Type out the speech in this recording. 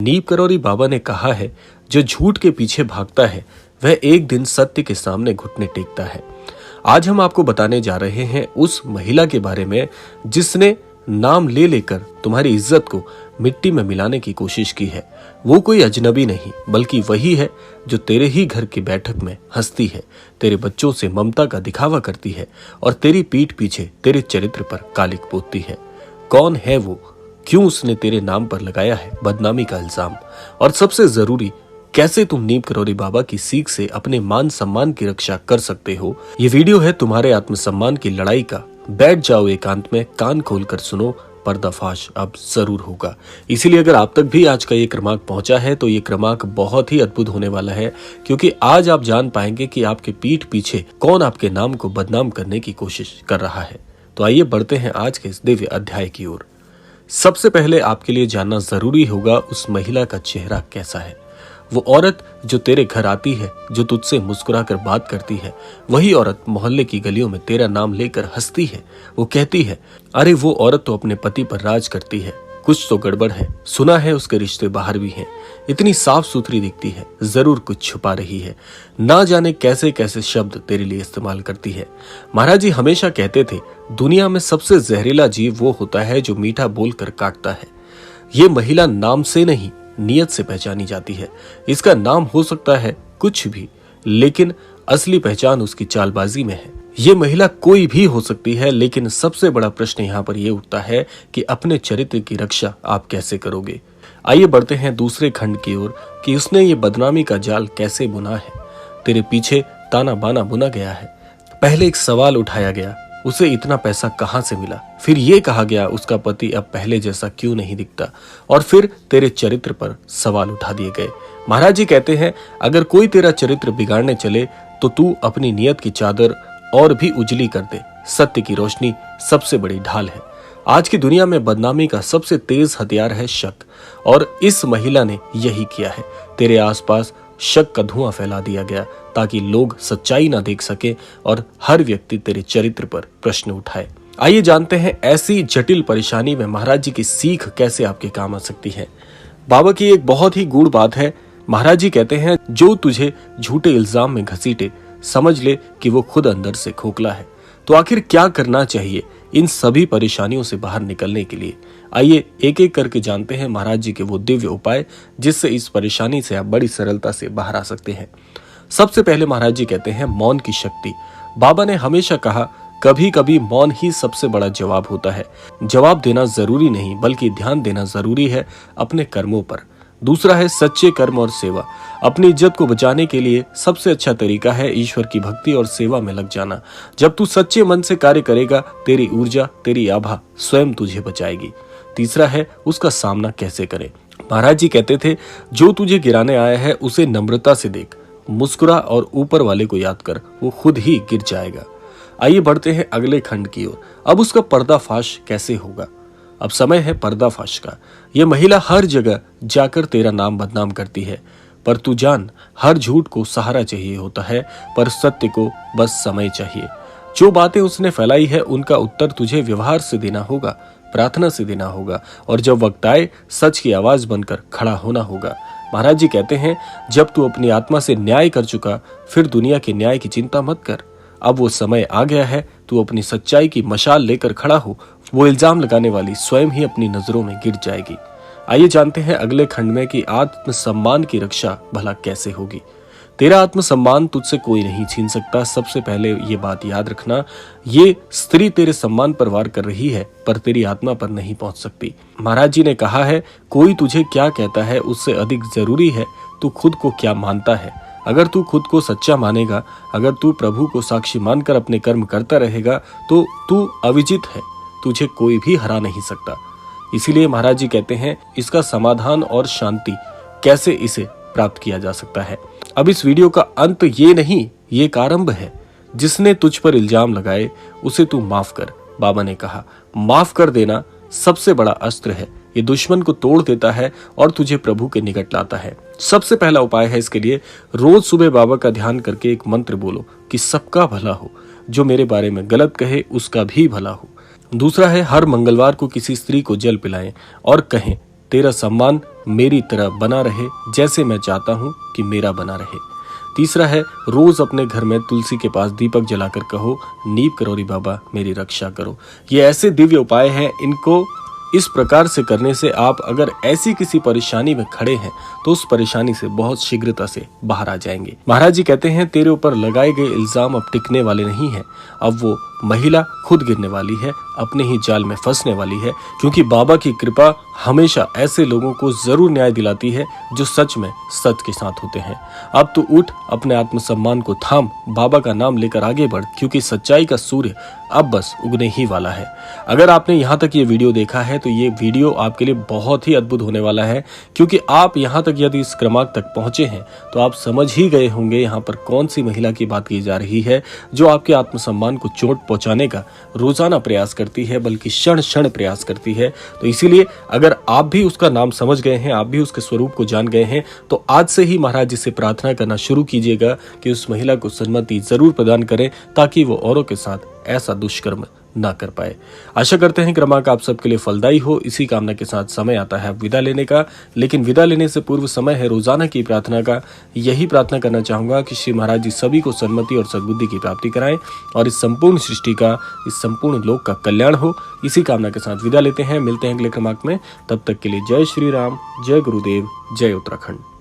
नीम करौरी बाबा ने कहा है, जो झूठ के पीछे भागता है वह एक दिन सत्य के सामने घुटने टेकता है। आज हम आपको बताने जा रहे हैं उस महिला के बारे में जिसने नाम ले लेकर तुम्हारी इज्जत को मिट्टी में मिलाने की कोशिश की है। वो कोई अजनबी नहीं बल्कि वही है जो तेरे ही घर की बैठक में हंसती है, तेरे बच्चों से ममता का दिखावा करती है और तेरी पीठ पीछे तेरे चरित्र पर कालिक पोतती है। कौन है वो? क्यों उसने तेरे नाम पर लगाया है बदनामी का इल्जाम? और सबसे जरूरी, कैसे तुम नीम करौरी बाबा की सीख से अपने मान सम्मान की रक्षा कर सकते हो? ये वीडियो है तुम्हारे आत्मसम्मान की लड़ाई का। बैठ जाओ एकांत में, कान खोलकर सुनो, पर्दाफाश अब जरूर होगा। इसीलिए अगर आप तक भी आज का ये क्रमांक पहुंचा है तो ये क्रमांक बहुत ही अद्भुत होने वाला है, क्योंकि आज आप जान पाएंगे कि आपके पीठ पीछे कौन आपके नाम को बदनाम करने की कोशिश कर रहा है। तो आइए बढ़ते हैं आज के इस दिव्य अध्याय की ओर। सबसे पहले आपके लिए जानना जरूरी होगा उस महिला का चेहरा कैसा है। वो औरत जो तेरे घर आती है, जो तुझसे मुस्कुराकर बात करती है, वही औरत मोहल्ले की गलियों में तेरा नाम लेकर हंसती है। वो कहती है, अरे वो औरत तो अपने पति पर राज करती है, कुछ तो गड़बड़ है, सुना है उसके रिश्ते बाहर भी हैं। इतनी साफ सुथरी दिखती है, जरूर कुछ छुपा रही है। ना जाने कैसे कैसे शब्द तेरे लिए इस्तेमाल करती है। महाराज जी हमेशा कहते थे, दुनिया में सबसे जहरीला जीव वो होता है जो मीठा बोलकर काटता है। ये महिला नाम से नहीं, नियत से पहचानी जाती है। इसका नाम हो सकता है कुछ भी, लेकिन असली पहचान उसकी चालबाजी में है। ये महिला कोई भी हो सकती है, लेकिन सबसे बड़ा प्रश्न यहाँ पर यह उठता है कि अपने चरित्र की रक्षा आप कैसे करोगे। आइए बढ़ते हैं दूसरे खंड की ओर कि उसने ये बदनामी का जाल कैसे बुना है। तेरे पीछे ताना बाना बुना गया है। पहले एक सवाल उठाया गया, उसे इतना पैसा कहां से मिला? फिर ये कहा गया उसका पति अब पहले जैसा क्यों नहीं दिखता? और फिर तेरे चरित्र पर सवाल उठा दिए गए। महाराज जी कहते हैं, अगर कोई तेरा चरित्र बिगाड़ने चले तो तू अपनी नियत की चादर और भी उजली कर दे। सत्य की रोशनी सबसे बड़ी ढाल है। आज की दुनिया में बदनामी का सबसे तेज हथियार है शक, और इस महिला ने यही किया है। तेरे आसपास शक का धुआं फैला दिया गया ताकि लोग सच्चाई ना देख सके और हर व्यक्ति तेरे चरित्र पर प्रश्न उठाए। आइए जानते हैं ऐसी जटिल परेशानी में महाराज जी की सीख कैसे आपके काम आ सकती है। बाबा की एक बहुत ही गूढ़ बात है। महाराज जी कहते हैं, जो तुझे झूठे इल्जाम में घसीटे, समझ ले कि वो खुद अंदर से खोखला है। तो आखिर क्या करना चाहिए इन सभी परेशानियों से बाहर निकलने के लिए? आइए एक एक करके जानते हैं महाराज जी के वो दिव्य उपाय जिससे इस परेशानी से आप बड़ी सरलता से बाहर आ सकते हैं। सबसे पहले महाराज जी कहते हैं, मौन की शक्ति। बाबा ने हमेशा कहा, कभी कभी मौन ही सबसे बड़ा जवाब होता है। जवाब देना जरूरी नहीं बल्कि ध्यान देना जरूरी है अपने कर्मों पर। दूसरा है सच्चे कर्म और सेवा। अपनी इज्जत को बचाने के लिए सबसे अच्छा तरीका है ईश्वर की भक्ति और सेवा में लग जाना। जब तू सच्चे मन से कार्य करेगा, तेरी ऊर्जा, तेरी आभा स्वयं तुझे बचाएगी। तीसरा है उसका सामना कैसे करें। महाराज जी कहते थे, जो तुझे गिराने आया है उसे नम्रता से देख, मुस्कुरा और ऊपर वाले को याद कर, वो खुद ही गिर जाएगा। आइए बढ़ते हैं अगले खंड की ओर। अब उसका पर्दाफाश कैसे होगा? अब समय है पर्दाफाश का। यह महिला हर जगह जाकर तेरा नाम बदनाम करती है, पर तू जान, हर झूठ को सहारा चाहिए होता है, पर सत्य को बस समय चाहिए। जो बातें उसने फैलाई है उनका उत्तर तुझे व्यवहार से देना होगा, प्रार्थना से देना होगा, और जब वक्त आए सच की आवाज बनकर खड़ा होना होगा। महाराज जी कहते हैं, जब तू अपनी आत्मा से न्याय कर चुका, फिर दुनिया के न्याय की चिंता मत कर। अब वो समय आ गया है, तू अपनी सच्चाई की मशाल लेकर खड़ा हो। वो इल्जाम लगाने वाली स्वयं ही अपनी नजरों में गिर जाएगी। आइए जानते हैं अगले खंड में कि आत्मसम्मान की रक्षा भला कैसे होगी। तेरा आत्मसम्मान तुझसे कोई नहीं छीन सकता। सबसे पहले ये बात याद रखना, ये स्त्री तेरे सम्मान पर वार कर रही है पर तेरी आत्मा पर नहीं पहुंच सकती। महाराज जी ने कहा है, कोई तुझे क्या कहता है उससे अधिक जरूरी है तू खुद को क्या मानता है। अगर तू खुद को सच्चा मानेगा, अगर तू प्रभु को साक्षी मानकर अपने कर्म करता रहेगा, तो तू अविजित है, तुझे कोई भी हरा नहीं सकता। इसीलिए महाराज जी कहते हैं, इसका समाधान और शांति कैसे इसे प्राप्त किया जा सकता है। अब इस वीडियो का अंत ये नहीं, ये एक आरंभ है। जिसने तुझ पर इल्जाम लगाए उसे तू माफ कर। बाबा ने कहा, माफ कर देना सबसे बड़ा अस्त्र है। ये दुश्मन को तोड़ देता है और तुझे प्रभु के निकट लाता है। सबसे पहला उपाय है इसके लिए, रोज सुबह बाबा का ध्यान करके एक मंत्र बोलो कि सबका भला हो, जो मेरे बारे में गलत कहे उसका भी भला हो। दूसरा है, हर मंगलवार को किसी स्त्री को जल पिलाएं और कहें, तेरा सम्मान मेरी तरह बना रहे, जैसे मैं चाहता हूँ कि मेरा बना रहे। तीसरा है, रोज अपने घर में तुलसी के पास दीपक जलाकर कहो, नीप करोरी बाबा मेरी रक्षा करो। ये ऐसे दिव्य उपाय हैं, इनको इस प्रकार से करने से आप अगर ऐसी किसी परेशानी में खड़े हैं तो उस परेशानी से बहुत शीघ्रता से बाहर आ जाएंगे। महाराज जी कहते हैं, तेरे ऊपर लगाए गए इल्जाम अब टिकने वाले नहीं हैं। अब वो महिला खुद गिरने वाली है, अपने ही जाल में फंसने वाली है, क्योंकि बाबा की कृपा हमेशा ऐसे लोगों को जरूर न्याय दिलाती है जो सच में सच के साथ होते हैं। अब तो उठ, अपने आत्मसम्मान को थाम, बाबा का नाम लेकर आगे बढ़, क्योंकि सच्चाई का सूर्य अब बस उगने ही वाला है। अगर आपने यहाँ तक ये वीडियो देखा है तो ये वीडियो आपके लिए बहुत ही अद्भुत होने वाला है, क्योंकि आप यहाँ तक यदि इस क्रमांक तक पहुंचे हैं तो आप समझ ही गए होंगे यहाँ पर कौन सी महिला की बात की जा रही है जो आपके आत्मसम्मान को चोट पहुंचाने का रोजाना प्रयास करती है, बल्कि क्षण क्षण प्रयास करती है। तो इसीलिए अगर आप भी उसका नाम समझ गए हैं, आप भी उसके स्वरूप को जान गए हैं, तो आज से ही महाराज जी से प्रार्थना करना शुरू कीजिएगा कि उस महिला को सन्मति जरूर प्रदान करें, ताकि वो औरों के साथ ऐसा दुष्कर्म ना कर पाए। आशा करते हैं क्रमांक आप सबके लिए फलदायी हो। इसी कामना के साथ समय आता है विदा लेने का, लेकिन विदा लेने से पूर्व समय है रोजाना की प्रार्थना का। यही प्रार्थना करना चाहूंगा कि श्री महाराज जी सभी को सन्मति और सद्बुद्धि की प्राप्ति कराएं और इस संपूर्ण सृष्टि का, इस संपूर्ण लोक का कल्याण हो। इसी कामना के साथ विदा लेते हैं, मिलते हैं अगले क्रमांक में। तब तक के लिए जय श्री राम, जय गुरुदेव, जय उत्तराखंड।